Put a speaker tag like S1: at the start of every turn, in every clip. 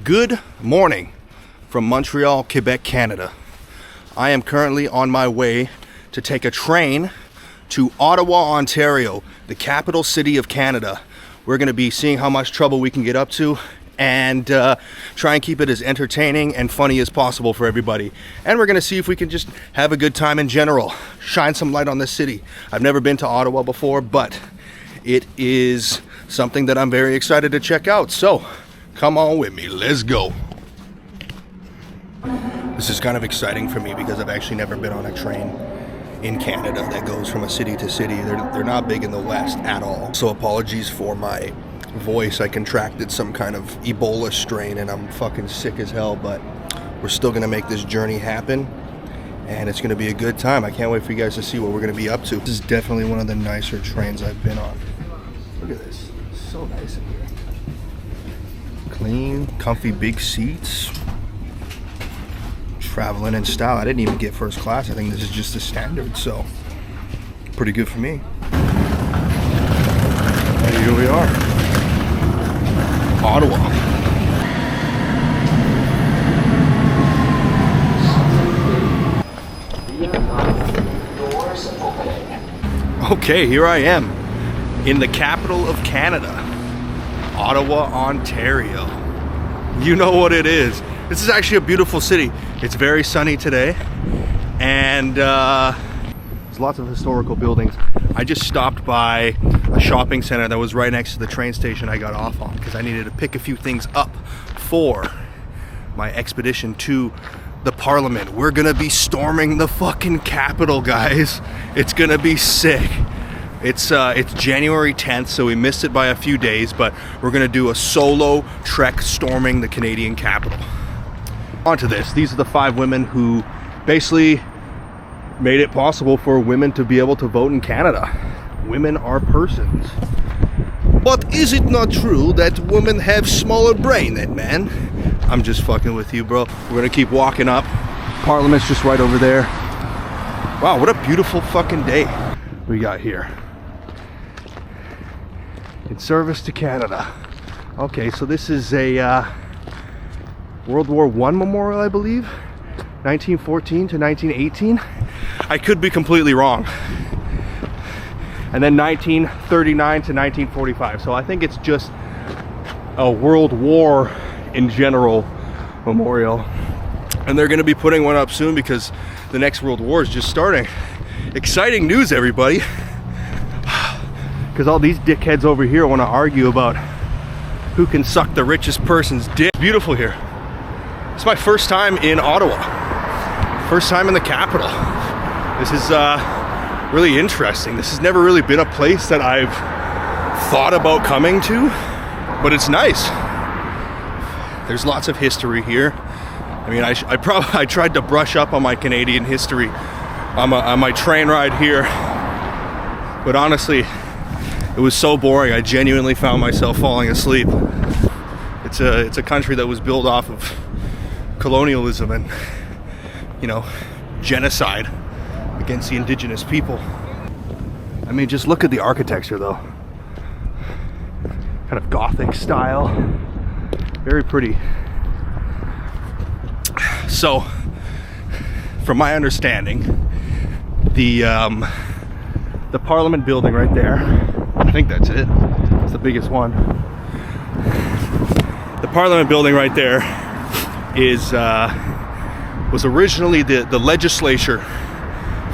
S1: Good morning from Montreal, Quebec, Canada. I am currently on my way to take a train to Ottawa, Ontario, the capital city of Canada. We're going to be seeing how much trouble we can get up to and try and keep it as entertaining and funny as possible for everybody. And we're going to see if we can just have a good time in general, shine some light on this city. I've never been to Ottawa before, but it is something that I'm very excited to check out. So come on with me, let's go. This is kind of exciting for me because I've actually never been on a train in Canada that goes from a city to city. They're not big in the West at all. So apologies for my voice. I contracted some kind of Ebola strain and I'm fucking sick as hell, but we're still gonna make this journey happen and it's gonna be a good time. I can't wait for you guys to see what we're gonna be up to. This is definitely one of the nicer trains I've been on. Look at this, it's so nice in here. Clean, comfy, big seats. Traveling in style. I didn't even get first class. I think this is just the standard, so pretty good for me. And here we are, Ottawa. Okay, here I am in the capital of Canada, Ottawa, Ontario. You know what it is. This is actually a beautiful city. It's very sunny today, and there's lots of historical buildings. I just stopped by a shopping center that was right next to the train station I got off on because I needed to pick a few things up for my expedition to the Parliament. We're gonna be storming the fucking Capitol, guys. It's gonna be sick. It's January 10th, so we missed it by a few days, but we're gonna do a solo trek storming the Canadian Capitol. On to this. These are the 5 women who basically made it possible for women to be able to vote in Canada. Women are persons. But is it not true that women have smaller brain than men? I'm just fucking with you, bro. We're gonna keep walking up. Parliament's just right over there. Wow, what a beautiful fucking day we got here. In service to Canada. Okay, so this is a World War I memorial, I believe. 1914 to 1918. I could be completely wrong. And then 1939 to 1945. So I think it's just a World War in general memorial. And they're gonna be putting one up soon because the next World War is just starting. Exciting news, everybody. Because all these dickheads over here want to argue about who can suck the richest person's dick. Beautiful here. It's my first time in Ottawa. First time in the capital. This is really interesting. This has never really been a place that I've thought about coming to, but it's nice. There's lots of history here. I mean, I tried to brush up on my Canadian history on my train ride here, but honestly, it was so boring. I genuinely found myself falling asleep. It's a country that was built off of colonialism and, you know, genocide against the indigenous people. I mean, just look at the architecture though. Kind of Gothic style. Very pretty. So, from my understanding, the Parliament building right there, I think that's it. It's the biggest one. The Parliament building right there was originally the legislature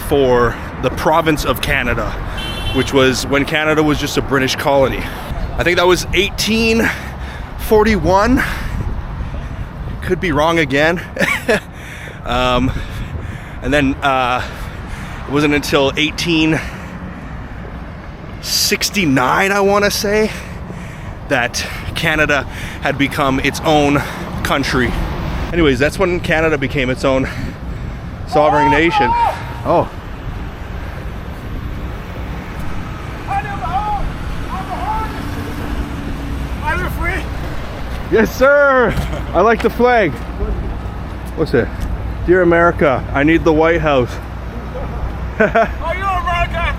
S1: for the province of Canada, which was when Canada was just a British colony. I think that was 1841. Could be wrong again. And then it wasn't until 1869, I want to say, that Canada had become its own country. Anyways, that's when Canada became its own sovereign nation. Oh. Yes, sir. I like the flag. What's it? Dear America, I need the White House.
S2: Are you America?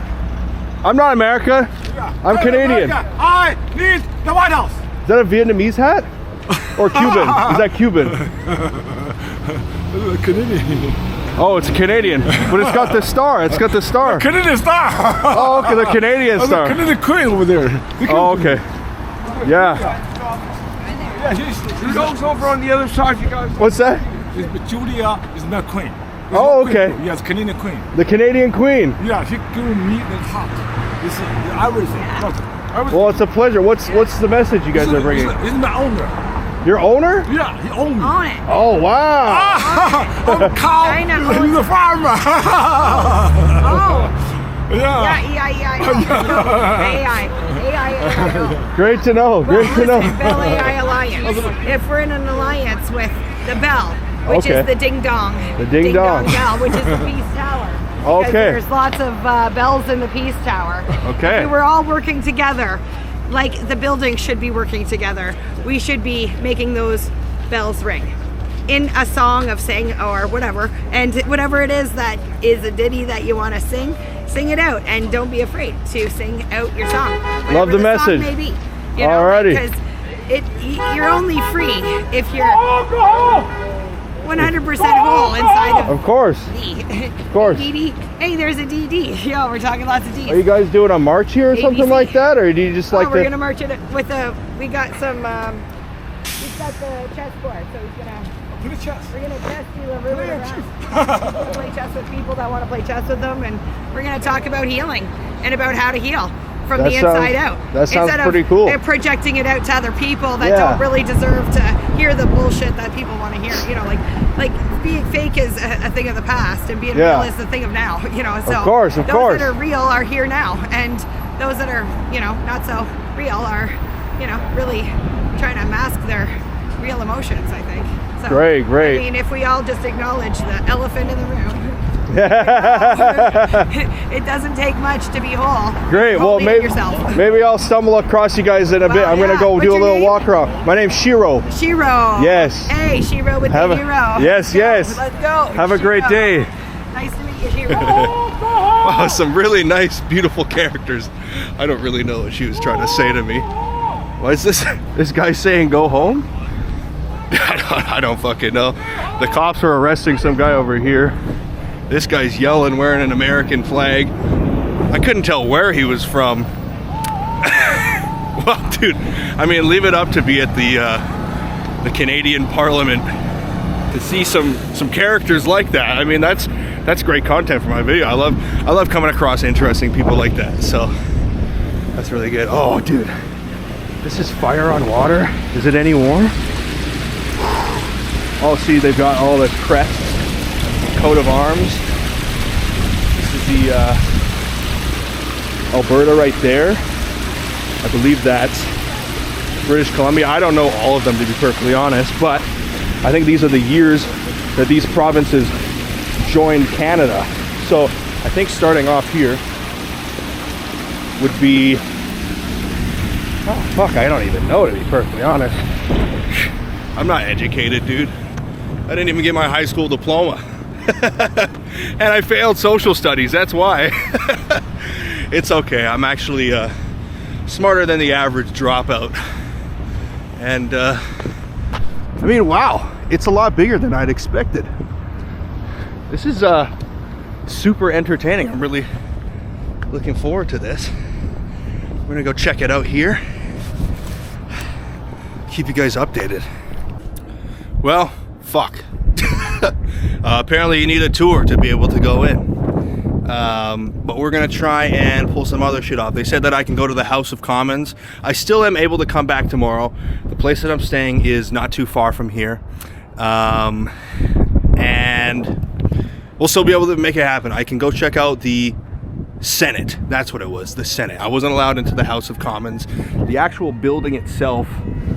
S1: I'm not America.
S2: Yeah.
S1: I'm Canadian.
S2: America, I need the White House.
S1: Is that a Vietnamese hat? Or Cuban? Is that Cuban?
S2: Canadian.
S1: Oh, it's Canadian, but it's got the star. It's got the star.
S2: Canadian star.
S1: Oh, okay, the Canadian star.
S2: The Canadian queen over there.
S1: Oh, okay. Yeah.
S2: Yeah, she's also over on the other side, you guys.
S1: What's that?
S2: Julia is not queen. There's
S1: Oh,
S2: no queen.
S1: okay.
S2: Yes, Canadian queen.
S1: The Canadian Queen.
S2: Yeah, she giving me the top. This is everything. Look, everything.
S1: Well, it's a pleasure. What's the message you guys are bringing?
S2: This is my owner.
S1: Your owner?
S2: Yeah, he owns me.
S3: Own it.
S1: Oh, wow.
S2: I'm a cow.
S3: I know.
S2: He's a farmer.
S3: Oh.
S2: Yeah.
S3: AI.
S1: Great to know. Great to know.
S3: Bell AI Alliance. If we're in an alliance with the Bell, which
S1: Okay.
S3: is the Ding Dong.
S1: The Ding Dong.
S3: Bell, which is the Peace Tower. Because
S1: Okay.
S3: there's lots of bells in the Peace Tower.
S1: Okay.
S3: If we were all working together, like the building should be working together, we should be making those bells ring in a song of sing or whatever, and whatever it is that is a ditty that you want to sing it out, and don't be afraid to sing out your song.
S1: Love the message.
S3: Song may be,
S1: Alrighty.
S3: because you're only free if you're 100% whole inside
S1: Of course.
S3: of
S1: course.
S3: DD. Hey, there's a DD. Yo, we're talking lots of D's.
S1: Are you guys doing a march here or something
S3: ABC.
S1: like that, or do you just like
S3: we're
S1: to?
S3: gonna march it with we got some, we've got the chessboard, so he's gonna,
S2: To the chest.
S3: we're gonna test you a room around. Play chess with people that want to play chess with them, and we're gonna talk about healing and about how to heal from
S1: That
S3: the
S1: sounds-
S3: inside out.
S1: that sounds
S3: Instead
S1: pretty
S3: of
S1: cool.
S3: projecting it out to other people that
S1: Yeah.
S3: don't really deserve to hear the bullshit that people want to hear. You know, like being fake is a thing of the past, and being
S1: Yeah.
S3: real is the thing of now. You know, so
S1: course,
S3: those
S1: course.
S3: that are real are here now, and those that are, not so real are, really trying to mask their real emotions, I think. So,
S1: Great.
S3: I mean, if we all just acknowledge the elephant in the room, it doesn't take much to be whole.
S1: Great. Well,
S3: Believe in
S1: maybe
S3: yourself.
S1: maybe I'll stumble across you guys in a bit.
S3: Well,
S1: I'm gonna
S3: yeah.
S1: go
S3: What's
S1: do a
S3: your
S1: little
S3: name?
S1: walk around. My name's Shiro.
S3: Shiro.
S1: Yes.
S3: Hey, Shiro with
S1: Have
S3: the
S1: a-
S3: hero.
S1: yes,
S3: Let's go.
S1: yes.
S3: Let's go.
S1: Have a great day.
S3: Nice to meet you, Shiro.
S1: Wow, some really nice, beautiful characters. I don't really know what she was trying to say to me. Why is this guy saying go home? I don't fucking know. The cops are arresting some guy over here. This guy's yelling, wearing an American flag. I couldn't tell where he was from. Well, dude, I mean, leave it up to be at the Canadian Parliament to see some characters like that. I mean, that's great content for my video. I love coming across interesting people like that. So that's really good. Oh, dude, this is fire on water. Is it any warm? Oh, see, they've got all the crests, coat of arms. This is the Alberta right there. I believe that's British Columbia. I don't know all of them, to be perfectly honest, but I think these are the years that these provinces joined Canada. So I think starting off here would be, oh fuck, I don't even know, to be perfectly honest. I'm not educated, dude. I didn't even get my high school diploma. And I failed social studies, that's why. It's okay, I'm actually smarter than the average dropout. And I mean, wow, it's a lot bigger than I'd expected. This is super entertaining. I'm really looking forward to this. We're gonna go check it out here. Keep you guys updated. Well, fuck. Apparently you need a tour to be able to go in. But we're gonna try and pull some other shit off. They said that I can go to the House of Commons. I still am able to come back tomorrow. The place that I'm staying is not too far from here. And we'll still be able to make it happen. I can go check out the Senate. That's what it was, the Senate. I wasn't allowed into the House of Commons. The actual building itself,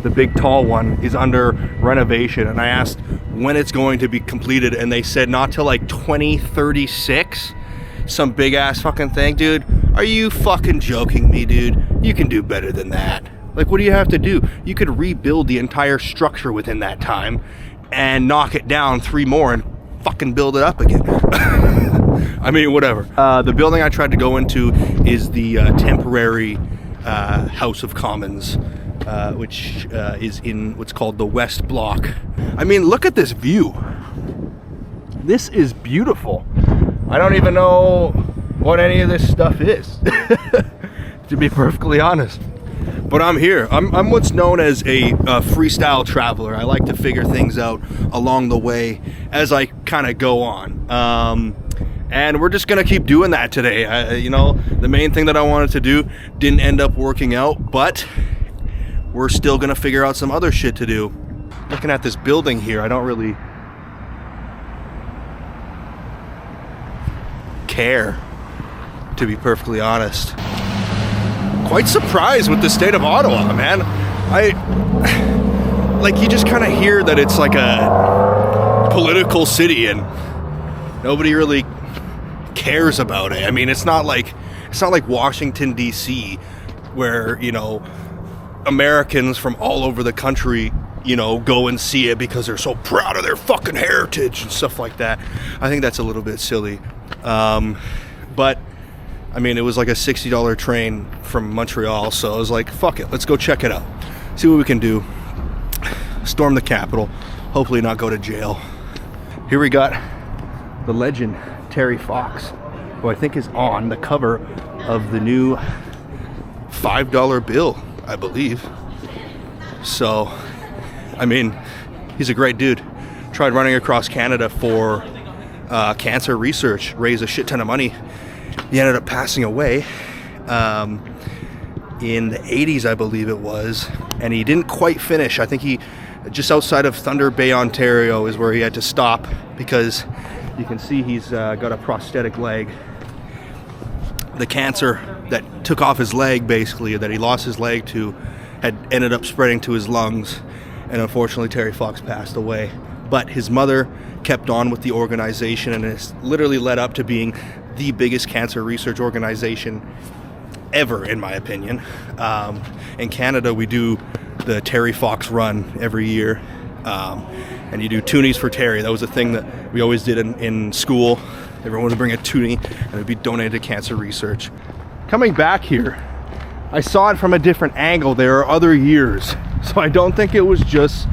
S1: the big tall one, is under renovation, and I asked when it's going to be completed, and they said not till like 2036. Some big ass fucking thing. Dude, are you fucking joking me, dude? You can do better than that. Like, what do you have to do? You could rebuild the entire structure within that time and knock it down 3 more and fucking build it up again. I mean, whatever. The building I tried to go into is the temporary House of Commons which is in what's called the West Block. I mean, look at this view. This is beautiful. I don't even know what any of this stuff is, to be perfectly honest. But I'm here. I'm what's known as a freestyle traveler. I like to figure things out along the way as I kind of go on. And we're just gonna keep doing that today. You know, the main thing that I wanted to do didn't end up working out, but we're still gonna figure out some other shit to do. Looking at this building here, I don't really care, to be perfectly honest. Quite surprised with the state of Ottawa, man. Like, you just kind of hear that it's like a political city and nobody really cares about it. I mean, it's not like Washington D.C. where, you know, Americans from all over the country, you know, go and see it because they're so proud of their fucking heritage and stuff like that. I think that's a little bit silly. But I mean, it was like a $60 train from Montreal, so I was like, fuck it, let's go check it out, see what we can do, storm the Capitol, hopefully not go to jail. Here we got the legend Terry Fox, who I think is on the cover of the new $5 bill, I believe. So, I mean, he's a great dude. Tried running across Canada for cancer research, raised a shit ton of money. He ended up passing away in the 80s, I believe it was, and he didn't quite finish. I think he, just outside of Thunder Bay, Ontario, is where he had to stop because you can see he's got a prosthetic leg. The cancer that took off his leg, basically, that he lost his leg to, had ended up spreading to his lungs, and unfortunately Terry Fox passed away. But his mother kept on with the organization, and it's literally led up to being the biggest cancer research organization ever, in my opinion. In Canada, we do the Terry Fox Run every year, and you do toonies for Terry. That was a thing that we always did in school. Everyone would bring a toonie, and it would be donated to cancer research. Coming back here, I saw it from a different angle. There are other years, so I don't think it was just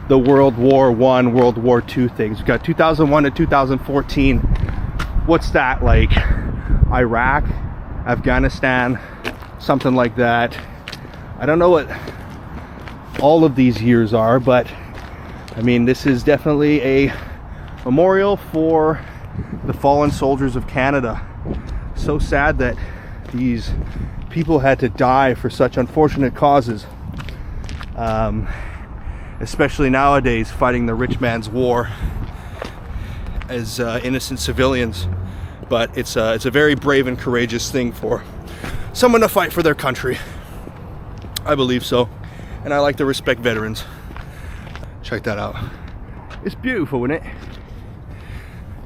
S1: the World War I, World War II things. We got 2001 to 2014. What's that, like Iraq, Afghanistan, something like that. I don't know what all of these years are, but I mean, this is definitely a memorial for the fallen soldiers of Canada. So sad that these people had to die for such unfortunate causes, especially nowadays, fighting the rich man's war as innocent civilians. But it's a very brave and courageous thing for someone to fight for their country. I believe so, and I like to respect veterans. Check that out. It's beautiful, isn't it?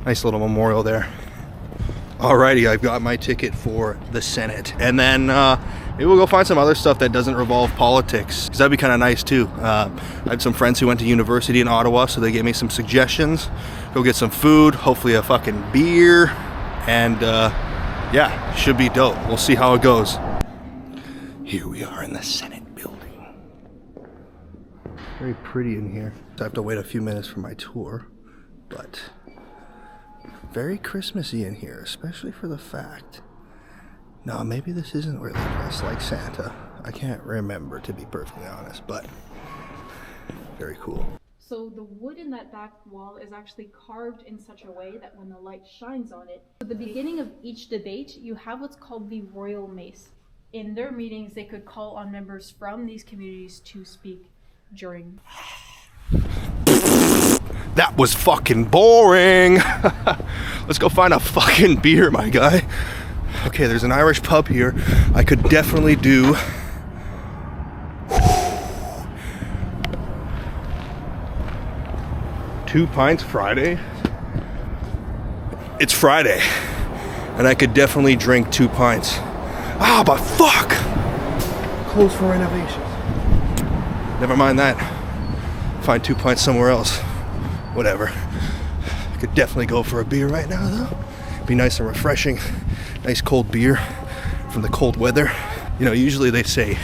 S1: Nice little memorial there. Alrighty, I've got my ticket for the Senate, and then maybe we'll go find some other stuff that doesn't revolve politics, because that'd be kind of nice too. I had some friends who went to university in Ottawa, so they gave me some suggestions. Go get some food, hopefully a fucking beer, and yeah, should be dope. We'll see how it goes. Here we are in the Senate building. Very pretty in here. I have to wait a few minutes for my tour, but very Christmassy in here, especially for the fact. No, maybe this isn't really dressed like Santa. I can't remember, to be perfectly honest, but very cool.
S4: So the wood in that back wall is actually carved in such a way that when the light shines on it, at the beginning of each debate, you have what's called the royal mace. In their meetings, they could call on members from these communities to speak during.
S1: That was fucking boring. Let's go find a fucking beer, my guy. Okay, there's an Irish pub here. I could definitely do 2 pints Friday. It's Friday, and I could definitely drink 2 pints. Ah, but fuck! Closed for renovations. Never mind that. Find 2 pints somewhere else. Whatever. I could definitely go for a beer right now, though. Be nice and refreshing. Nice cold beer from the cold weather. You know, usually they say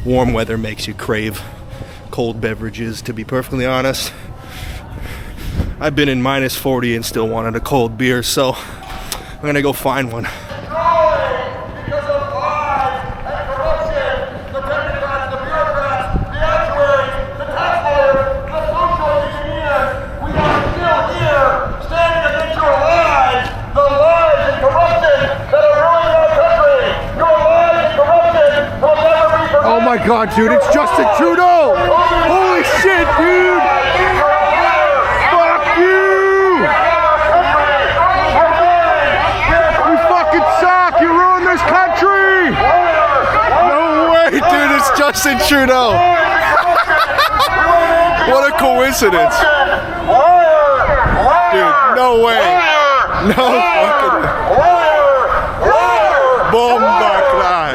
S1: warm weather makes you crave cold beverages, to be perfectly honest. I've been in minus 40 and still wanted a cold beer, so I'm gonna go find one.
S5: Because of lies and corruption, the technocrats, the bureaucrats, the actuaries, the tax lawyers, the social engineers, we are still here, standing against your lies, the lies and corruption that are ruining our country. Your lies and corruption will never be forgotten.
S2: Oh my God, dude, it's Justin Trudeau! Holy shit, dude! Fuck you! You fucking suck! You ruined this country!
S1: No way, dude, it's Justin Trudeau. What a coincidence. Dude, no way. No fucking Bomba cry.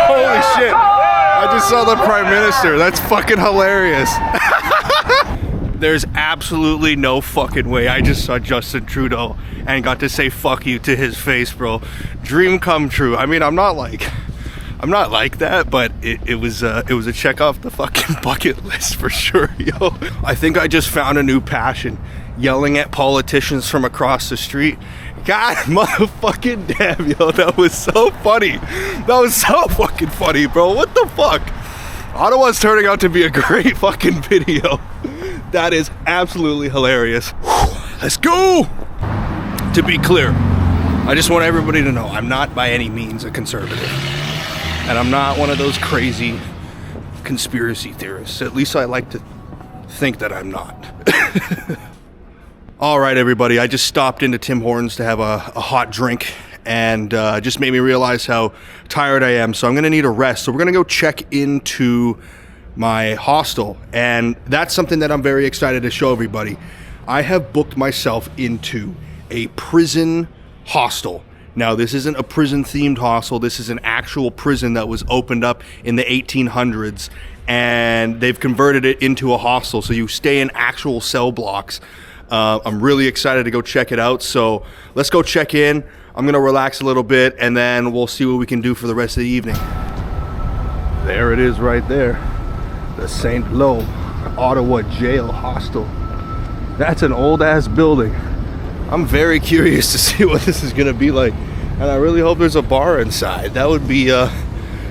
S1: Holy shit. I just saw the Prime Minister. That's fucking hilarious. There's absolutely no fucking way I just saw Justin Trudeau and got to say fuck you to his face, bro. Dream come true. I mean, I'm not like that, but it was a check off the fucking bucket list for sure, yo. I think I just found a new passion, yelling at politicians from across the street. God motherfucking damn, yo, that was so funny. That was so fucking funny, bro. What the fuck? Ottawa's turning out to be a great fucking video. That is absolutely hilarious. Let's go! To be clear, I just want everybody to know I'm not by any means a conservative. And I'm not one of those crazy conspiracy theorists. At least I like to think that I'm not. All right, everybody, I just stopped into Tim Hortons to have a hot drink, and just made me realize how tired I am, so I'm gonna need a rest. So we're gonna go check into my hostel, and that's something that I'm very excited to show everybody. I have booked myself into a prison hostel. Now, this isn't a prison-themed hostel. This is an actual prison that was opened up in the 1800s, and they've converted it into a hostel, so you stay in actual cell blocks. I'm really excited to go check it out, so let's go check in. I'm gonna relax a little bit, and then we'll see what we can do for the rest of the evening. There it is right there. The St. Lo Ottawa Jail Hostel. That's an old-ass building. I'm very curious to see what this is gonna be like, and I really hope there's a bar inside. That would be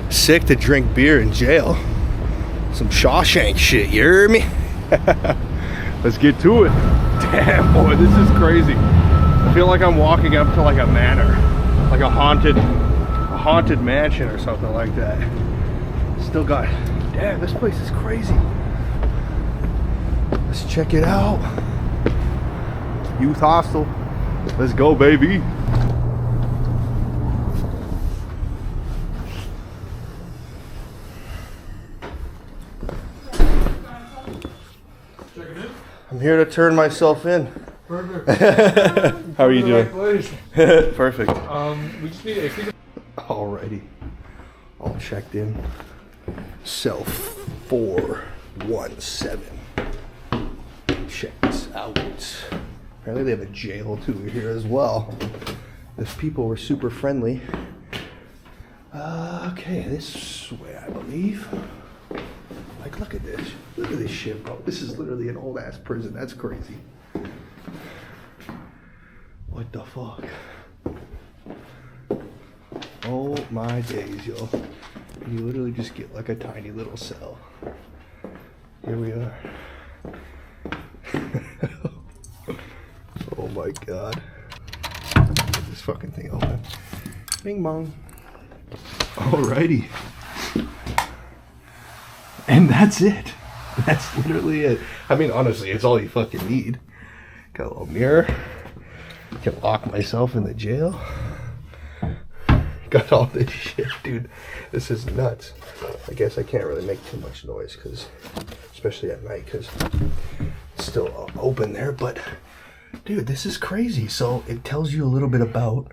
S1: sick to drink beer in jail. Some Shawshank shit, you hear me? Let's get to it. Damn, boy, this is crazy. I feel like I'm walking up to like a manor, like a haunted mansion or something like that. Still got, damn, this place is crazy. Let's check it out. Youth hostel. Let's go, baby. I'm here to turn myself in.
S2: Perfect.
S1: How are you doing?
S2: Place.
S1: Perfect.
S2: We just need
S1: Alrighty. All checked in. Cell 417. Check this out. Apparently they have a jail too here as well. These people were super friendly. Okay, this way I believe. Like, look at this. Look at this shit, bro. This is literally an old ass prison. That's crazy. What the fuck? Oh my days, yo. You literally just get like a tiny little cell. Here we are. Oh my god. Get this fucking thing open. Bing bong. Alrighty. And that's it. That's literally it. I mean, honestly, it's all you fucking need. Got a little mirror. Can lock myself in the jail. Got all this shit, dude. This is nuts. I guess I can't really make too much noise, because, especially at night, because it's still open there. But, dude, this is crazy. So it tells you a little bit about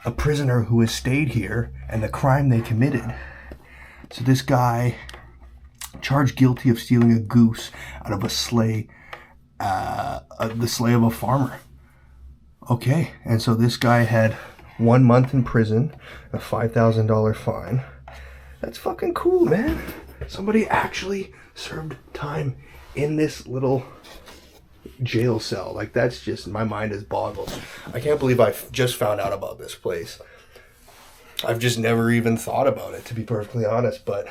S1: a prisoner who has stayed here and the crime they committed. So this guy charged guilty of stealing a goose out of a sleigh, the sleigh of a farmer. Okay, and so this guy had 1 month in prison, a $5,000 fine. That's fucking cool, man. Somebody actually served time in this little jail cell. Like, that's just, my mind is boggled. I can't believe I just found out about this place. I've just never even thought about it, to be perfectly honest, but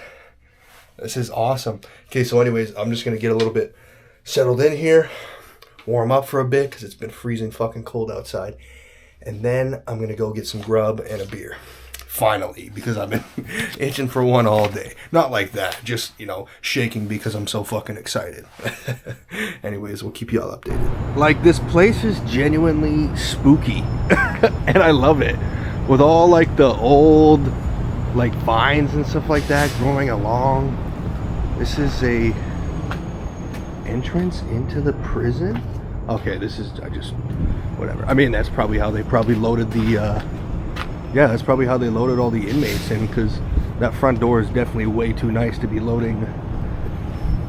S1: this is awesome. Okay, so anyways, I'm just gonna get a little bit settled in here, warm up for a bit, because it's been freezing fucking cold outside, and then I'm gonna go get some grub and a beer. Finally, because I've been itching for one all day. Not like that, just, you know, shaking because I'm so fucking excited. Anyways, we'll keep you all updated. Like, this place is genuinely spooky, and I love it. With all, like, the old, like, vines and stuff like that growing along. This is a entrance into the prison. Okay, this is, whatever. I mean, that's probably how they probably loaded the, yeah, that's probably how they loaded all the inmates in, because that front door is definitely way too nice to be loading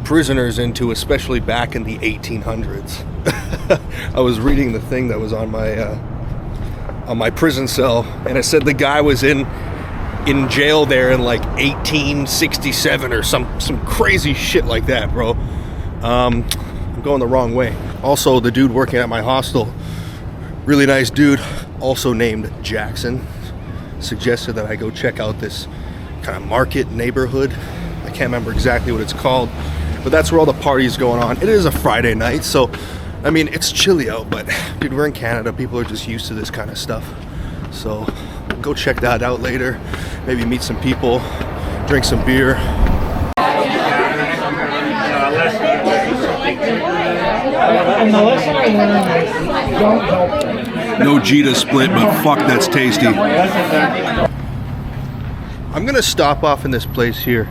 S1: prisoners into, especially back in the 1800s. I was reading the thing that was on my prison cell, and it said the guy was in jail there in like 1867 or some crazy shit like that, bro. I'm going the wrong way. Also, the dude working at my hostel, really nice dude, also named Jackson, suggested that I go check out this kind of market neighborhood. I can't remember exactly what it's called, but that's where all the parties going on. It is a Friday night, so I mean, it's chilly out, but dude, we're in Canada. People are just used to this kind of stuff. So go check that out later. Maybe meet some people, drink some beer. No Jita split, but fuck, that's tasty. I'm gonna stop off in this place here,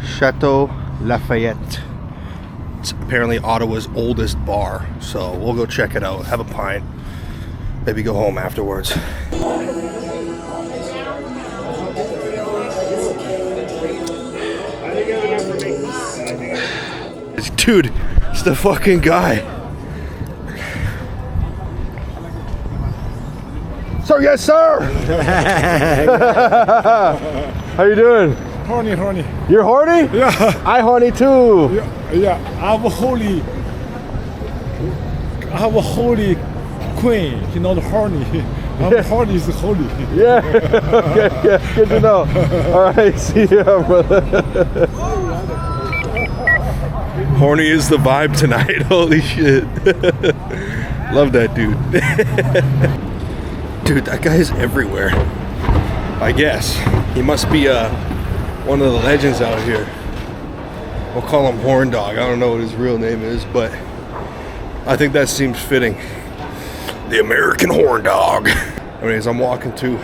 S1: Chateau Lafayette. It's apparently Ottawa's oldest bar, so we'll go check it out, have a pint, maybe go home afterwards. Dude, it's the fucking guy. So yes, sir. How you doing?
S2: Horny.
S1: You're horny?
S2: Yeah.
S1: I horny too.
S2: Yeah. I'm a holy queen. She's not horny. I'm horny is holy.
S1: Yeah. Okay, yeah. Good to know. All right. See ya, brother. Horny is the vibe tonight. Holy shit. Love that dude. Dude, that guy's everywhere. I guess. He must be one of the legends out here. We'll call him Horn Dog. I don't know what his real name is, but I think that seems fitting. The American Horn Dog. Anyways, I'm walking to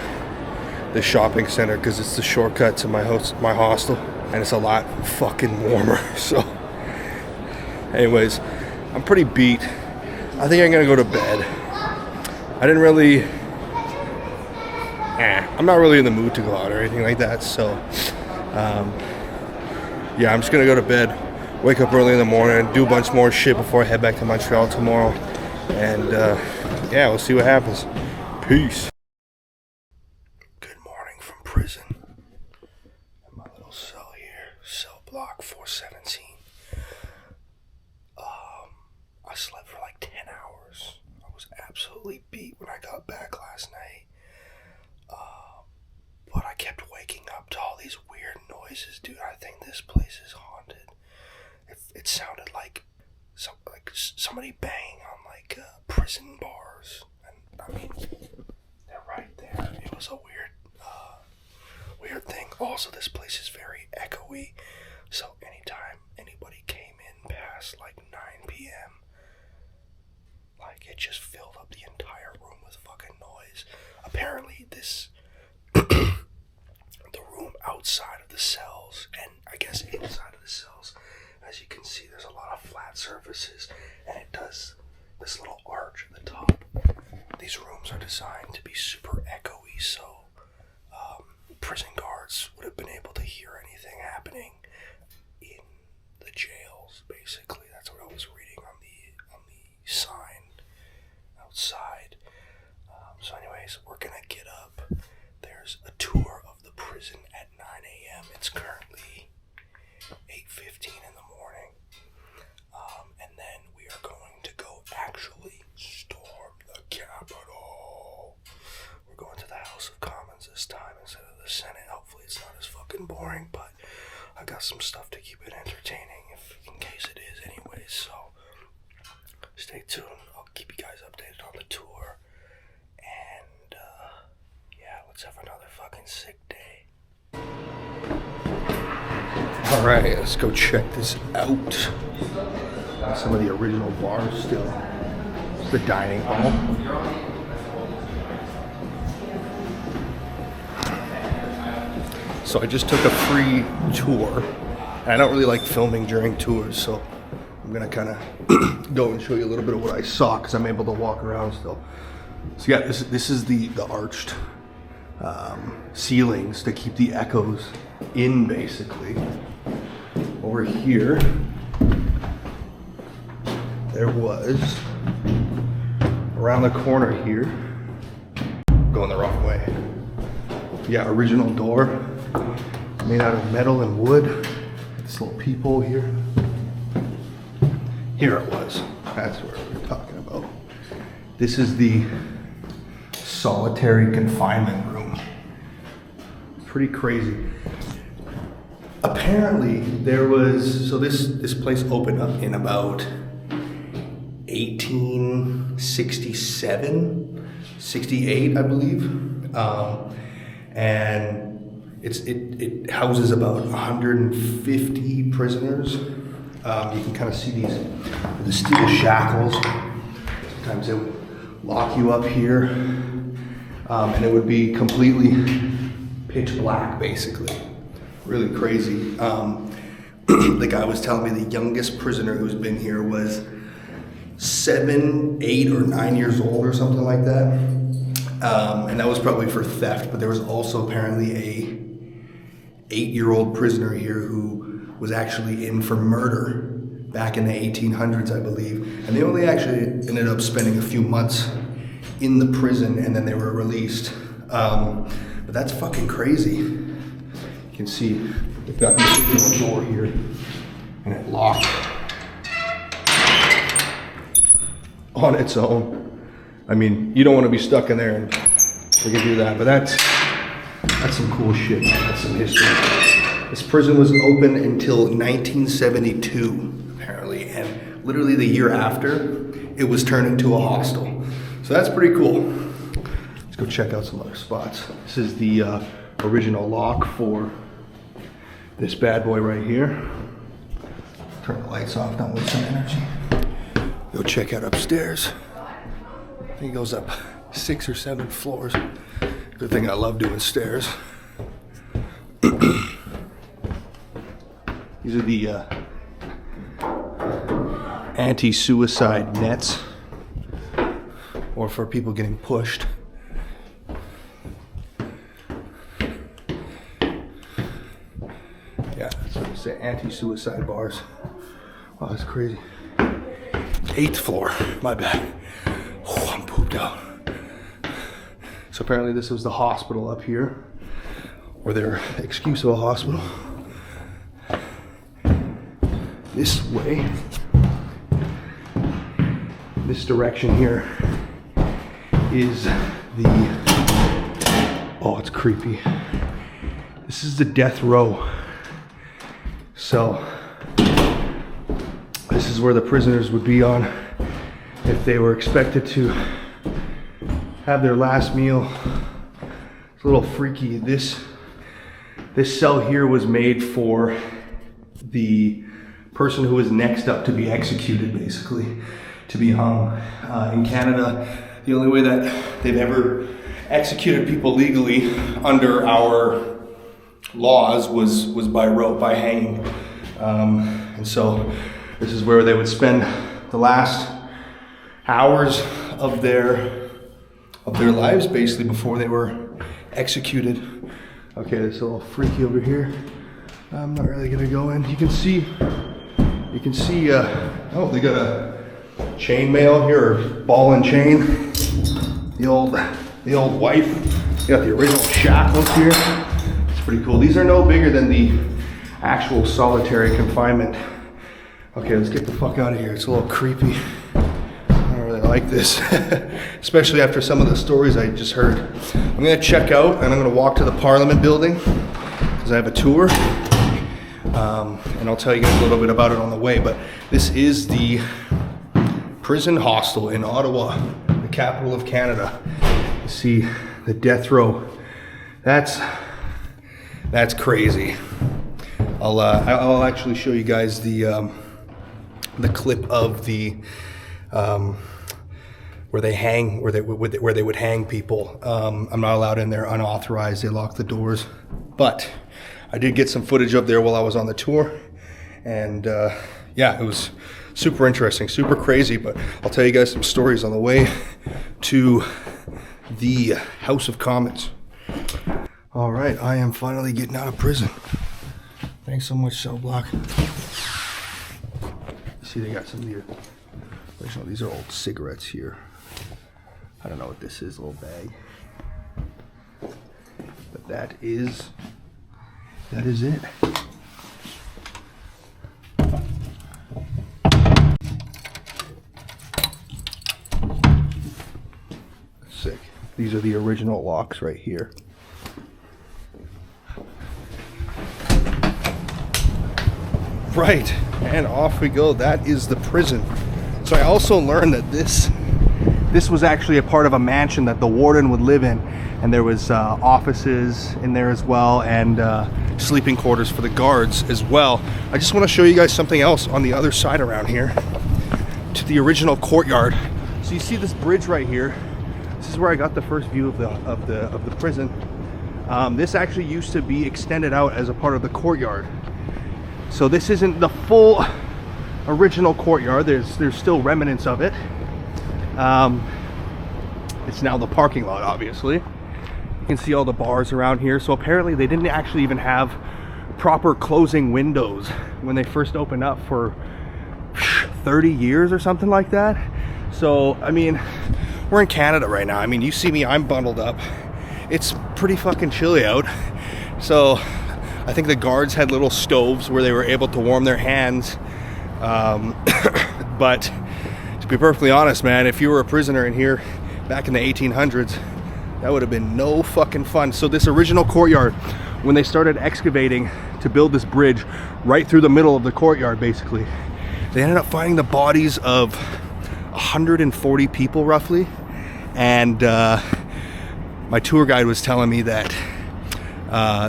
S1: the shopping center because it's the shortcut to my hostel, and it's a lot fucking warmer. So, anyways, I'm pretty beat. I think I'm gonna go to bed. I'm not really in the mood to go out or anything like that, so yeah, I'm just gonna go to bed, wake up early in the morning, do a bunch more shit before I head back to Montreal tomorrow, and yeah, we'll see what happens. Peace. Good morning from prison. In my little cell here, cell block 417. I slept for like 10 hours. I was absolutely beat when I got back last night. But I kept waking up to all these weird noises, dude. I think this place is haunted. It sounded like somebody banging on like prison bars, and I mean, they're right there. It was a weird thing. Also, this place is very echoey, so anytime anybody came in past like 9 p.m., like it just filled up the entire room with fucking noise. Apparently, this. The room outside of the cells, and I guess inside of the cells, as you can see, there's a lot of flat surfaces, and it does this little arch at the top. These rooms are designed to be super echoey, so prison guards would have been able to hear anything happening jails, basically. That's what I was reading on the sign outside. So anyways, we're gonna get up. There's a tour of the prison at 9 a.m. It's currently 8:15 in the morning. And then we are going to go actually storm the Capitol. We're going to the House of Commons this time instead of the Senate. Hopefully it's not as fucking boring, but I got some stuff to keep it entertaining in case it is anyways. So stay tuned. I'll keep you guys updated on the tour. And yeah, let's have another fucking sick day. Alright, let's go check this out. Some of the original bars still. It's the dining hall. So I just took a free tour. And I don't really like filming during tours, so I'm gonna kind of go and show you a little bit of what I saw because I'm able to walk around still. So yeah, this is the arched ceilings to keep the echoes in, basically. Over here, there was, around the corner here, going the wrong way. Yeah, original door, made out of metal and wood. This little peephole here. Here it was. That's where we were talking about. This is the solitary confinement room. Pretty crazy. Apparently there was, so this place opened up in about 1867, 68, I believe. And it houses about 150 prisoners. You can kind of see the steel shackles. Sometimes they would lock you up here, and it would be completely pitch black, basically. Really crazy. The guy was telling me the youngest prisoner who's been here was 7, 8, or 9 years old or something like that. And that was probably for theft, but there was also apparently a 8-year-old prisoner here who was actually in for murder back in the 1800s, I believe. And they only actually ended up spending a few months in the prison and then they were released. But that's fucking crazy. You can see they've got the door here and it locked on its own. I mean, you don't want to be stuck in there and they can do that, but that's some cool shit. That's some history. This prison was open until 1972, apparently, and literally the year after, it was turned into a hostel. So that's pretty cool. Let's go check out some other spots. This is the original lock for this bad boy right here. Turn the lights off, don't waste some energy. Go check out upstairs. I think it goes up 6 or 7 floors. Good thing I love doing stairs. These are the anti-suicide nets, or for people getting pushed. Yeah, that's what they say, anti-suicide bars. Wow, that's crazy. 8th floor, my bad. Oh, I'm pooped out. So apparently this was the hospital up here, or their excuse of a hospital. This way, this direction here is the, oh, it's creepy. This is the death row. So this is where the prisoners would be on if they were expected to have their last meal. It's a little freaky. This cell here was made for the person who was next up to be executed, basically, to be hung. In Canada, the only way that they've ever executed people legally under our laws was by rope, by hanging. And so this is where they would spend the last hours of their lives, basically, before they were executed. Okay, this is a little freaky over here. I'm not really gonna go in. You can see You can see, oh, they got a chainmail here, or ball and chain. The old wife. You got the original shackles here. It's pretty cool. These are no bigger than the actual solitary confinement. Okay, let's get the fuck out of here. It's a little creepy. I don't really like this, especially after some of the stories I just heard. I'm gonna check out and I'm gonna walk to the Parliament building because I have a tour. And I'll tell you guys a little bit about it on the way, but this is the prison hostel in Ottawa, the capital of Canada. You see the death row. That's crazy. I'll actually show you guys the clip of the where they would hang people. I'm not allowed in there unauthorized. They lock the doors, but I did get some footage up there while I was on the tour, and yeah, it was super interesting, super crazy, but I'll tell you guys some stories on the way to the House of Commons. All right, I am finally getting out of prison. Thanks so much, Cell Block. See, they got some of these are old cigarettes here. I don't know what this is, a little bag. But that is it. Sick. These are the original locks right here. Right, and off we go. That is the prison. So I also learned that this was actually a part of a mansion that the warden would live in, and there was offices in there as well, and sleeping quarters for the guards as well. I just want to show you guys something else on the other side around here, to the original courtyard. So you see this bridge right here. This is where I got the first view of the prison. This actually used to be extended out as a part of the courtyard. So this isn't the full original courtyard. There's still remnants of it. It's now the parking lot, obviously. You can see all the bars around here. So apparently they didn't actually even have proper closing windows when they first opened up for 30 years or something like that. So, I mean, we're in Canada right now. I mean, you see me, I'm bundled up. It's pretty fucking chilly out. So I think the guards had little stoves where they were able to warm their hands. But to be perfectly honest, man, if you were a prisoner in here back in the 1800s, that would have been no fucking fun. So this original courtyard, when they started excavating to build this bridge right through the middle of the courtyard, basically, they ended up finding the bodies of 140 people roughly. And my tour guide was telling me that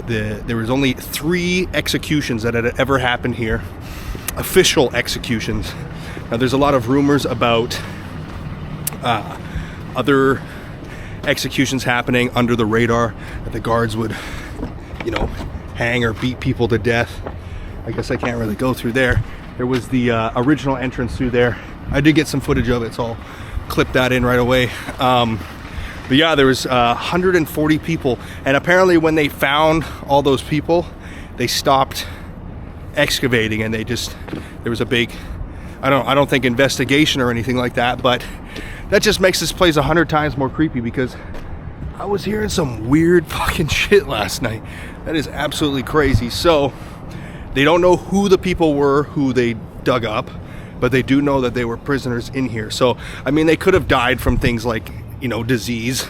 S1: there was only 3 executions that had ever happened here, official executions. Now there's a lot of rumors about other executions happening under the radar, that the guards would, you know, hang or beat people to death. I guess I can't really go through there. There was the original entrance through there. I did get some footage of it, so I'll clip that in right away. But yeah, there was 140 people, and apparently when they found all those people, they stopped excavating, and there was a big, I don't think investigation or anything like that, but that just makes this place 100 times more creepy, because I was hearing some weird fucking shit last night. That is absolutely crazy. So they don't know who the people were who they dug up, but they do know that they were prisoners in here. So, I mean, they could have died from things like, you know, disease,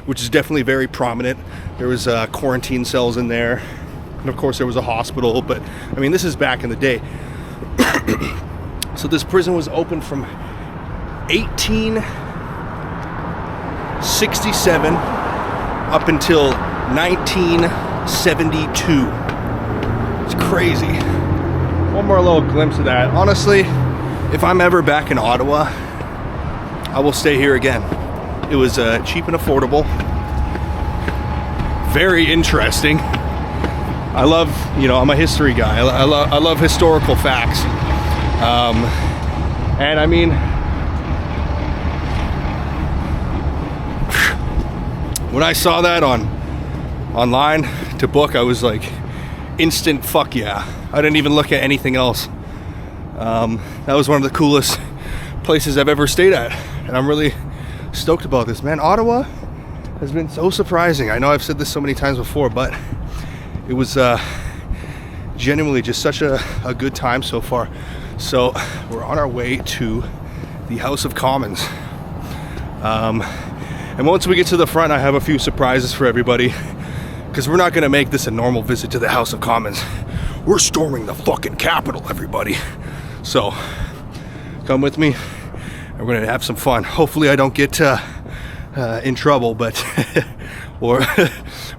S1: which is definitely very prominent. There was quarantine cells in there, and of course there was a hospital, but I mean, this is back in the day. So this prison was open from 1867 up until 1972. It's crazy. One more little glimpse of that. Honestly, if I'm ever back in Ottawa, I will stay here again. It was cheap and affordable. Very interesting. I love, you know, I'm a history guy. I love historical facts. And I mean, when I saw that online to book, I was like, instant fuck yeah. I didn't even look at anything else. That was one of the coolest places I've ever stayed at, and I'm really stoked about this, man. Ottawa has been so surprising. I know I've said this so many times before, but it was genuinely just such a good time so far. So we're on our way to the House of Commons. And once we get to the front, I have a few surprises for everybody, because we're not going to make this a normal visit to the House of Commons. We're storming the fucking Capitol, everybody. So come with me, and we're going to have some fun. Hopefully I don't get in trouble, but or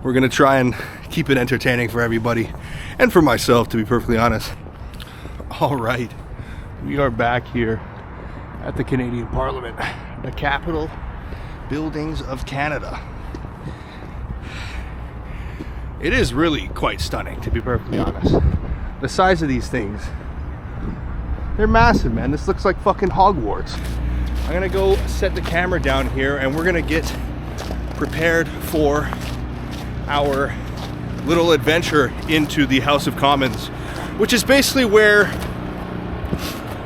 S1: we're going to try and keep it entertaining for everybody, and for myself, to be perfectly honest. All right, we are back here at the Canadian Parliament, the Capitol buildings of Canada. It is really quite stunning, to be perfectly honest. The size of these things, they're massive, man. This looks like fucking Hogwarts. I'm gonna go set the camera down here, and we're gonna get prepared for our little adventure into the House of Commons, which is basically where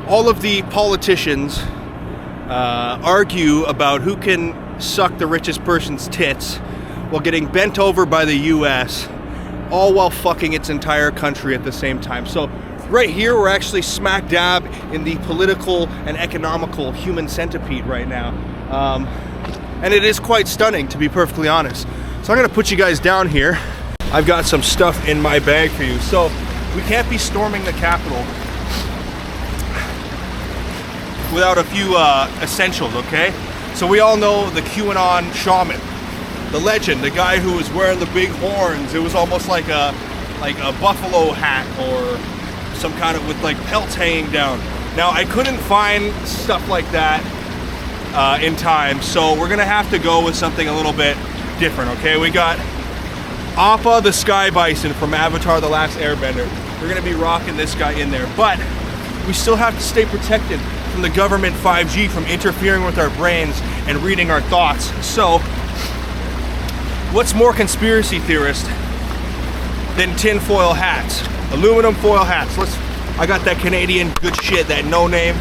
S1: all of the politicians argue about who can suck the richest person's tits while getting bent over by the US, all while fucking its entire country at the same time. So right here, we're actually smack dab in the political and economical human centipede right now. And it is quite stunning, to be perfectly honest. So I'm gonna put you guys down here. I've got some stuff in my bag for you. So we can't be storming the Capitol without a few essentials, okay? So we all know the QAnon shaman, the legend, the guy who was wearing the big horns. It was almost like a buffalo hat or some kind of, with like pelts hanging down. Now I couldn't find stuff like that in time, so we're gonna have to go with something a little bit different, okay? We got Appa the Sky Bison from Avatar The Last Airbender. We're gonna be rocking this guy in there, but we still have to stay protected from the government 5G from interfering with our brains and reading our thoughts. So what's more conspiracy theorist than tinfoil hats, aluminum foil hats? I got that Canadian good shit, that no name.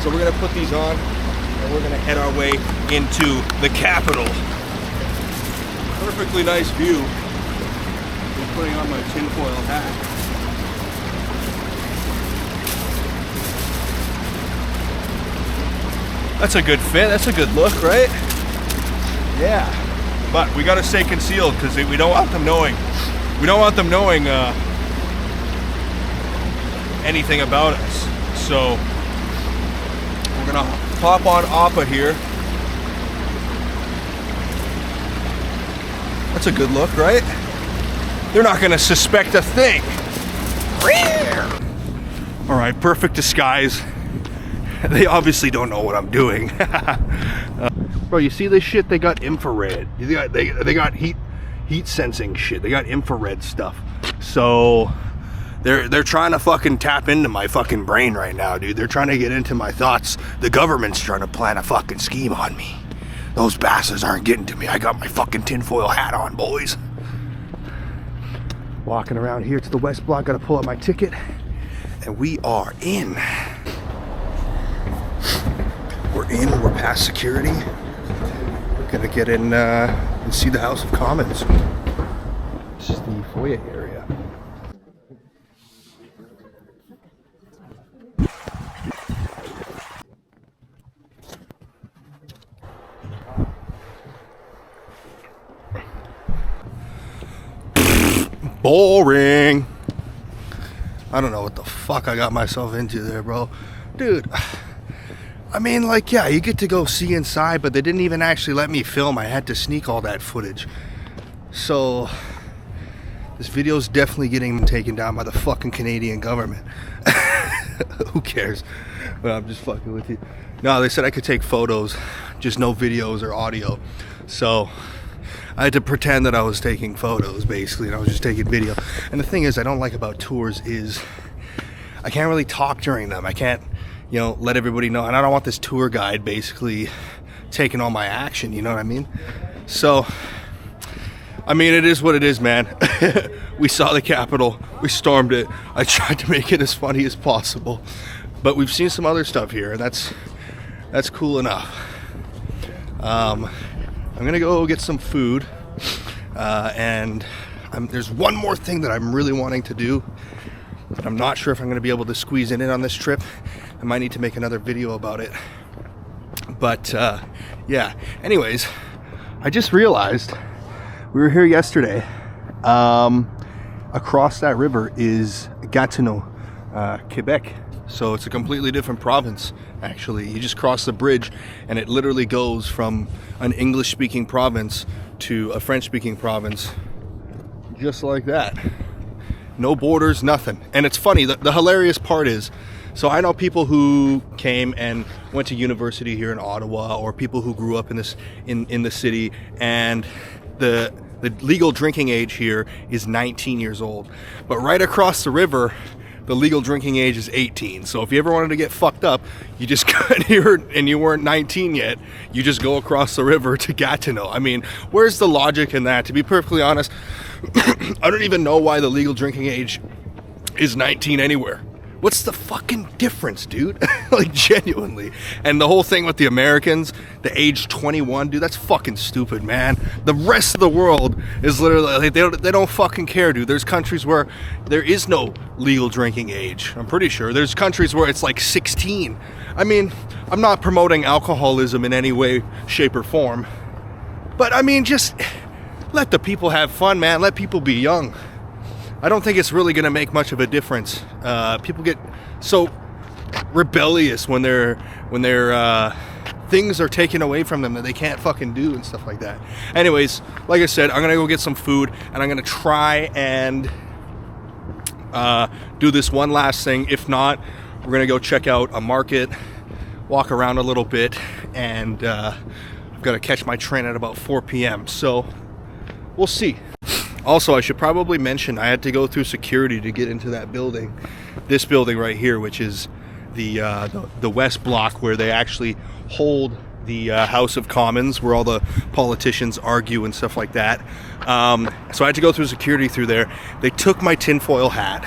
S1: So we're gonna put these on, and we're gonna head our way into the Capitol. Perfectly nice view. I'm putting on my tinfoil hat. That's a good fit, that's a good look, right? Yeah, but we gotta stay concealed, because we don't want them knowing. We don't want them knowing anything about us. So we're gonna pop on Appa here. That's a good look, right? They're not gonna suspect a thing. All right, perfect disguise. They obviously don't know what I'm doing. Bro, you see this shit? They got infrared. They got heat sensing shit. They got infrared stuff. So they're trying to fucking tap into my fucking brain right now, dude. They're trying to get into my thoughts. The government's trying to plan a fucking scheme on me. Those bastards aren't getting to me. I got my fucking tinfoil hat on, boys. Walking around here to the West Block. Gotta pull out my ticket, and we are in. We're past security. We're gonna get in and see the House of Commons. This is the foyer area. Boring. I don't know what the fuck I got myself into there, bro. Dude, I mean, like, yeah, you get to go see inside, but they didn't even actually let me film. I had to sneak all that footage. So this video's definitely getting taken down by the fucking Canadian government. Who cares? But I'm just fucking with you. No, they said I could take photos, just no videos or audio. So I had to pretend that I was taking photos, basically, and I was just taking video. And the thing is, I don't like about tours is I can't really talk during them. I can't, you know, let everybody know. And I don't want this tour guide basically taking all my action, you know what I mean? So, I mean, it is what it is, man. We saw the Capitol. We stormed it. I tried to make it as funny as possible. but we've seen some other stuff here, and that's cool enough. I'm gonna go get some food, and there's one more thing that I'm really wanting to do, but I'm not sure if I'm gonna be able to squeeze it in on this trip. I might need to make another video about it. But yeah, anyways, I just realized we were here yesterday. Across that river is Gatineau, Quebec. So it's a completely different province, actually. You just cross the bridge and it literally goes from an English-speaking province to a French-speaking province, just like that. No borders, nothing. And it's funny, the hilarious part is, so I know people who came and went to university here in Ottawa, or people who grew up in the city, and the legal drinking age here is 19 years old. But right across the river, the legal drinking age is 18. So if you ever wanted to get fucked up, you just got here and you weren't 19 yet, you just go across the river to Gatineau. I mean, where's the logic in that? To be perfectly honest, I don't even know why the legal drinking age is 19 anywhere. What's the fucking difference, dude? Like, genuinely. And the whole thing with the Americans, the age 21, dude, that's fucking stupid, man. The rest of the world is literally, like, they don't fucking care, dude. There's countries where there is no legal drinking age, I'm pretty sure. There's countries where it's like 16. I mean, I'm not promoting alcoholism in any way, shape, or form. But, I mean, just let the people have fun, man. Let people be young. I don't think it's really going to make much of a difference. People get so rebellious when their things are taken away from them that they can't fucking do and stuff like that. Anyways, like I said, I'm going to go get some food, and I'm going to try and do this one last thing. If not, we're going to go check out a market, walk around a little bit, and I've got to catch my train at about 4 p.m. So we'll see. Also, I should probably mention I had to go through security to get into that building. This building right here, which is the West Block, where they actually hold the House of Commons, where all the politicians argue and stuff like that. So I had to go through security through there. They took my tinfoil hat.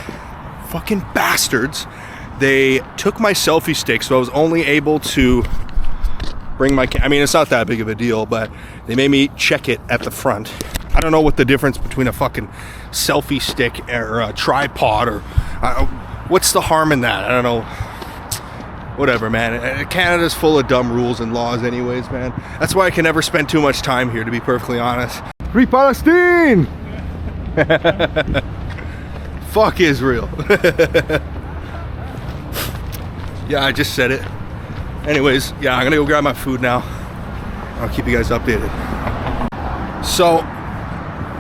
S1: Fucking bastards. They took my selfie stick, so I was only able to bring my... I mean, it's not that big of a deal, but they made me check it at the front. I don't know what the difference between a fucking selfie stick or a tripod or what's the harm in that? I don't know. Whatever, man. Canada's full of dumb rules and laws anyways, man. That's why I can never spend too much time here, to be perfectly honest. Free Palestine! Fuck Israel. Yeah, I just said it. Anyways, yeah, I'm gonna go grab my food now. I'll keep you guys updated. So,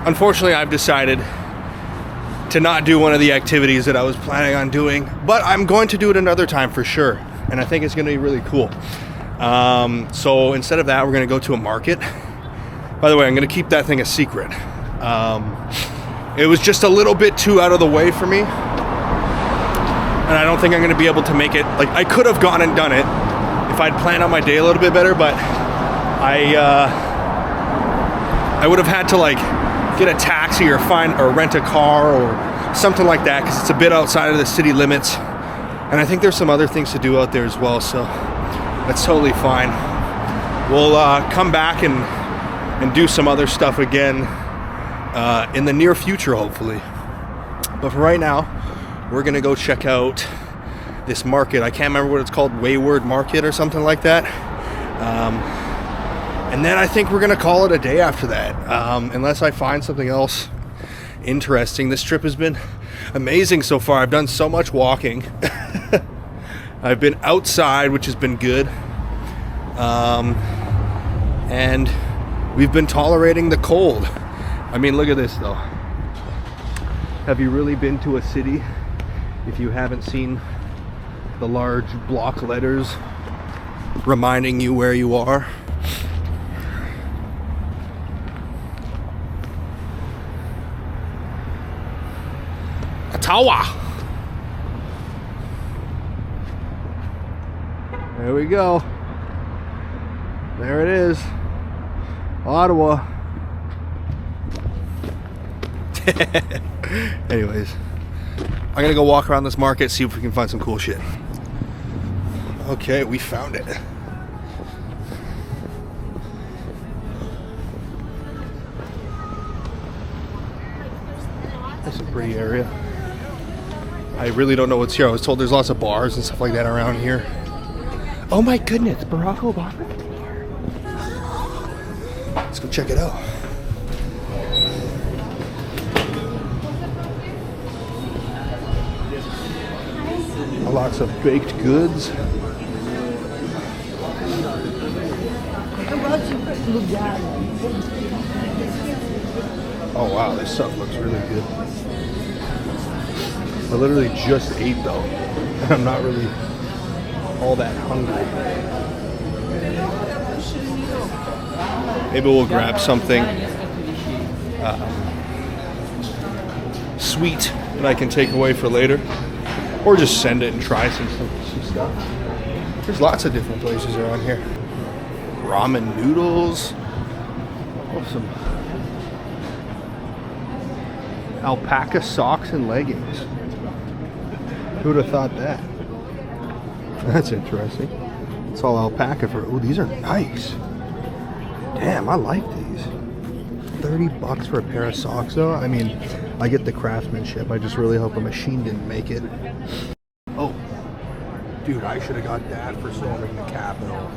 S1: unfortunately, I've decided to not do one of the activities that I was planning on doing, but I'm going to do it another time for sure, and I think it's going to be really cool. So instead of that, we're going to go to a market. By the way, I'm going to keep that thing a secret. It was just a little bit too out of the way for me, and I don't think I'm going to be able to make it. Like, I could have gone and done it if I'd planned out my day a little bit better, but I would have had to, like, get a taxi or rent a car or something like that, because it's a bit outside of the city limits, and I think there's some other things to do out there as well, so that's totally fine. We'll come back and do some other stuff again in the near future, hopefully. But for right now, we're gonna go check out this market. I can't remember what it's called, Wayward Market or something like that. And then I think we're going to call it a day after that, unless I find something else interesting. This trip has been amazing so far. I've done so much walking. I've been outside, which has been good. And we've been tolerating the cold. I mean, look at this, though. Have you really been to a city if you haven't seen the large block letters reminding you where you are? Ottawa. There we go. There it is. Ottawa. Anyways, I'm gonna go walk around this market, see if we can find some cool shit. Okay, we found it. That's a pretty area. I really don't know what's here. I was told there's lots of bars and stuff like that around here. Oh my goodness, Barack Obama. Let's go check it out. Lots of baked goods. Oh wow, this stuff looks really good. I literally just ate though, and I'm not really all that hungry. Maybe we'll grab something sweet that I can take away for later, or just send it and try some stuff. There's lots of different places around here. Ramen noodles. Oh, some alpaca socks and leggings. Who would have thought that? That's interesting. It's all alpaca for. Oh, these are nice. Damn, I like these. $30 for a pair of socks though. I mean, I get the craftsmanship. I just really hope a machine didn't make it. Oh, dude, I should have got that for storming the Capitol.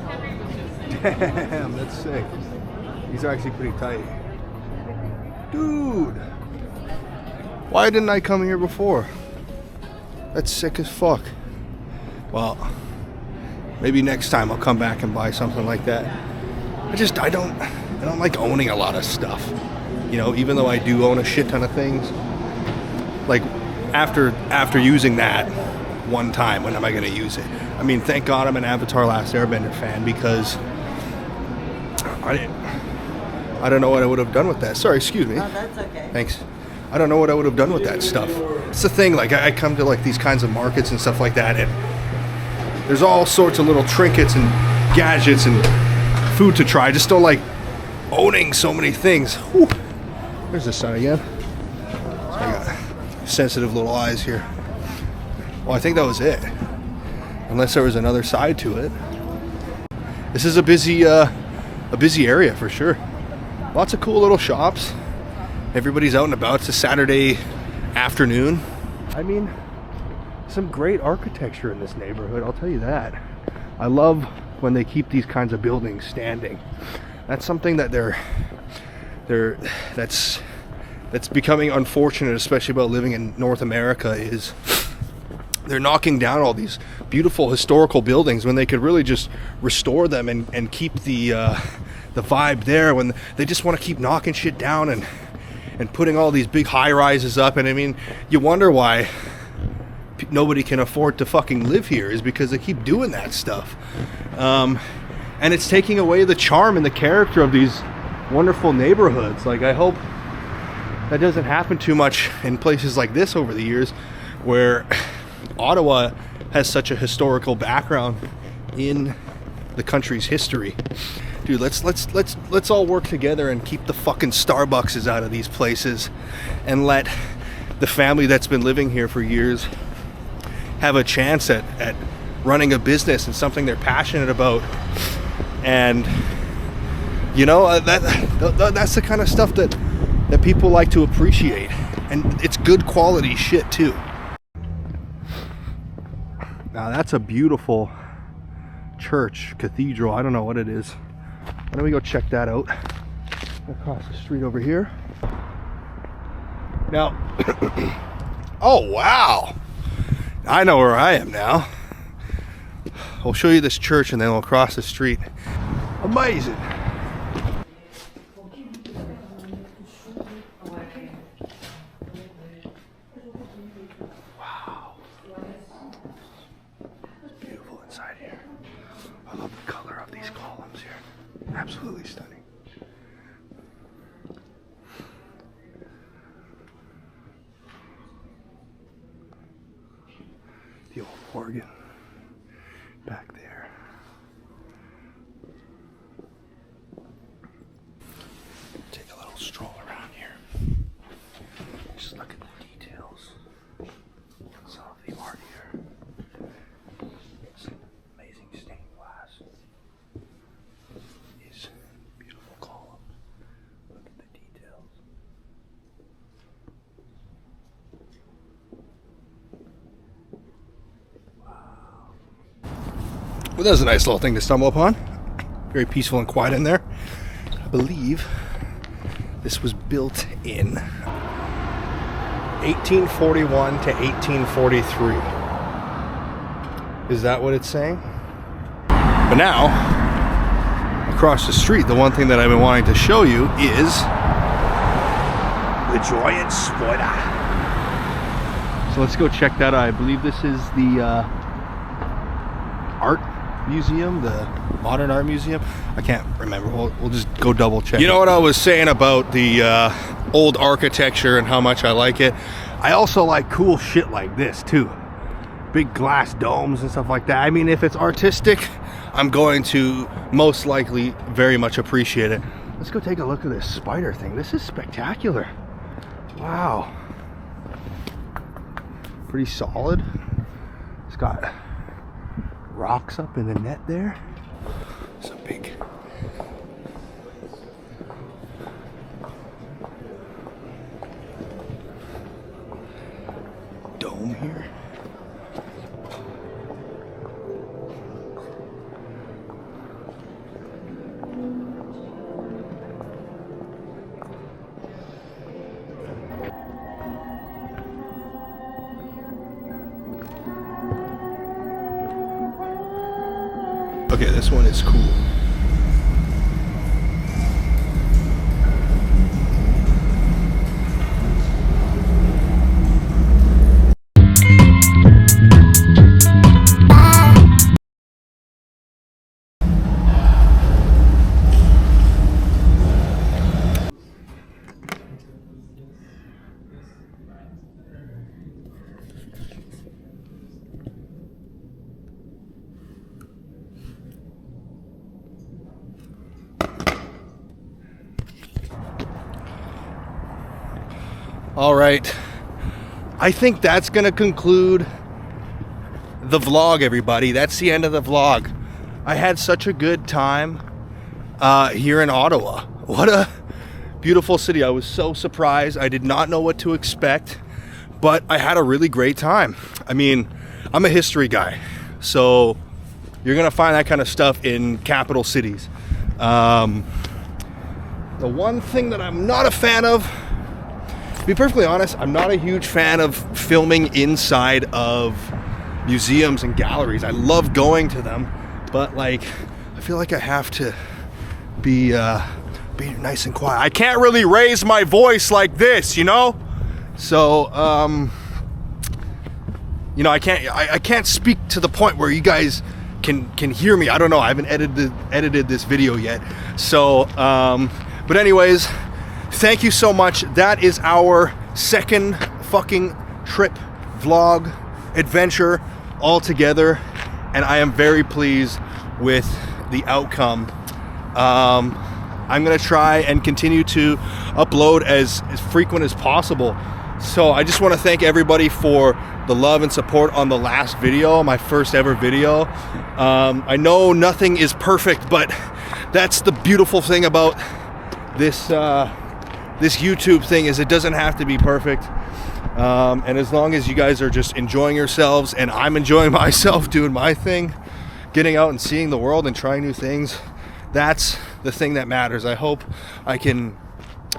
S1: Damn, that's sick. These are actually pretty tight. Dude, why didn't I come here before? That's sick as fuck. Well, maybe next time I'll come back and buy something like that. I don't like owning a lot of stuff. You know, even though I do own a shit ton of things. Like after using that one time, when am I gonna use it? I mean, thank God I'm an Avatar Last Airbender fan, because I don't know what I would have done with that. Sorry, excuse me.
S6: Oh, that's okay.
S1: Thanks. I don't know what I would have done with that stuff. It's the thing, like I come to like these kinds of markets and stuff like that, and there's all sorts of little trinkets and gadgets and food to try. I just don't like owning so many things. Whew. There's the sun again. So I got sensitive little eyes here. Well, I think that was it. Unless there was another side to it. This is a busy area for sure. Lots of cool little shops. Everybody's out and about. It's a Saturday afternoon. I mean, some great architecture in this neighborhood, I'll tell you that. I love when they keep these kinds of buildings standing. That's something that that's becoming unfortunate, especially about living in North America, is they're knocking down all these beautiful historical buildings when they could really just restore them and keep the vibe there, when they just want to keep knocking shit down and putting all these big high rises up. And I mean, you wonder why nobody can afford to fucking live here, is because they keep doing that stuff. And it's taking away the charm and the character of these wonderful neighborhoods. Like, I hope that doesn't happen too much in places like this over the years, where Ottawa has such a historical background in the country's history. Dude, let's all work together and keep the fucking Starbuckses out of these places, and let the family that's been living here for years have a chance at running a business and something they're passionate about. And you know, that's the kind of stuff that people like to appreciate, and it's good quality shit too. Now that's a beautiful church, cathedral, I don't know what it is. Why don't we go check that out? Across the street over here. Now, oh wow, I know where I am now. I'll show you this church and then we'll cross the street. Amazing. Wow. It's beautiful inside here. I love the color of these columns here. Absolutely stunning. The old organ back there. Take a little stroll around here. Just look at the details. Some of the art here. Some amazing Well, that was a nice little thing to stumble upon. Very peaceful and quiet in there. I believe this was built in 1841 to 1843. Is that what it's saying? But now, across the street, the one thing that I've been wanting to show you is the Giant Spider. So let's go check that out. I believe this is the art museum, the modern art museum. I can't remember. We'll just go double check. You know what I was saying about the old architecture and how much I like it? I also like cool shit like this too. Big glass domes and stuff like that. I mean, if it's artistic, I'm going to most likely very much appreciate it. Let's go take a look at this spider thing. This is spectacular. Wow. Pretty solid. It's got rocks up in the net there. It's a big dome here. Okay, this one is cool. All right, I think that's gonna conclude the vlog, everybody. That's the end of the vlog. I had such a good time here in Ottawa. What a beautiful city. I was so surprised. I did not know what to expect, but I had a really great time. I mean, I'm a history guy, so you're gonna find that kind of stuff in capital cities. The one thing that I'm not a fan of, to be perfectly honest, I'm not a huge fan of filming inside of museums and galleries. I love going to them, but like, I feel like I have to be nice and quiet. I can't really raise my voice like this, you know? So, you know, I can't speak to the point where you guys can hear me. I don't know. I haven't edited this video yet. So, but anyways, thank you so much. That is our second fucking trip, vlog, adventure all together, and I am very pleased with the outcome. I'm gonna try and continue to upload as frequent as possible. So I just want to thank everybody for the love and support on the last video, my first ever video. I know nothing is perfect, but that's the beautiful thing about this this YouTube thing, is it doesn't have to be perfect. And as long as you guys are just enjoying yourselves and I'm enjoying myself doing my thing, getting out and seeing the world and trying new things, that's the thing that matters. I hope I can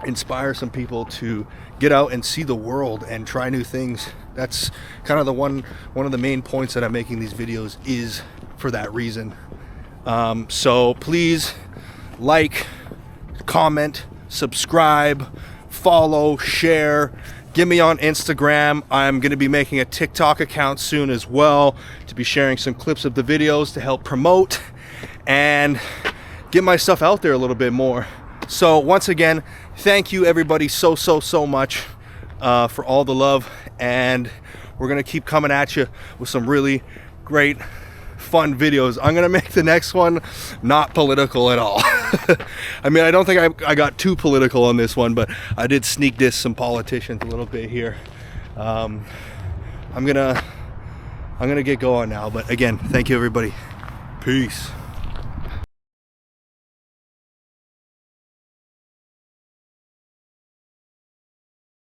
S1: inspire some people to get out and see the world and try new things. That's kind of the one of the main points that I'm making these videos, is for that reason. So please like, comment, subscribe, follow, share. Get me on Instagram. I'm going to be making a TikTok account soon as well, to be sharing some clips of the videos to help promote and get my stuff out there a little bit more. So once again, thank you everybody so much for all the love, and we're going to keep coming at you with some really great fun videos. I'm gonna make the next one not political at all. I mean, I don't think I got too political on this one, but I did sneak diss some politicians a little bit here. I'm gonna get going now, but again, thank you everybody. Peace.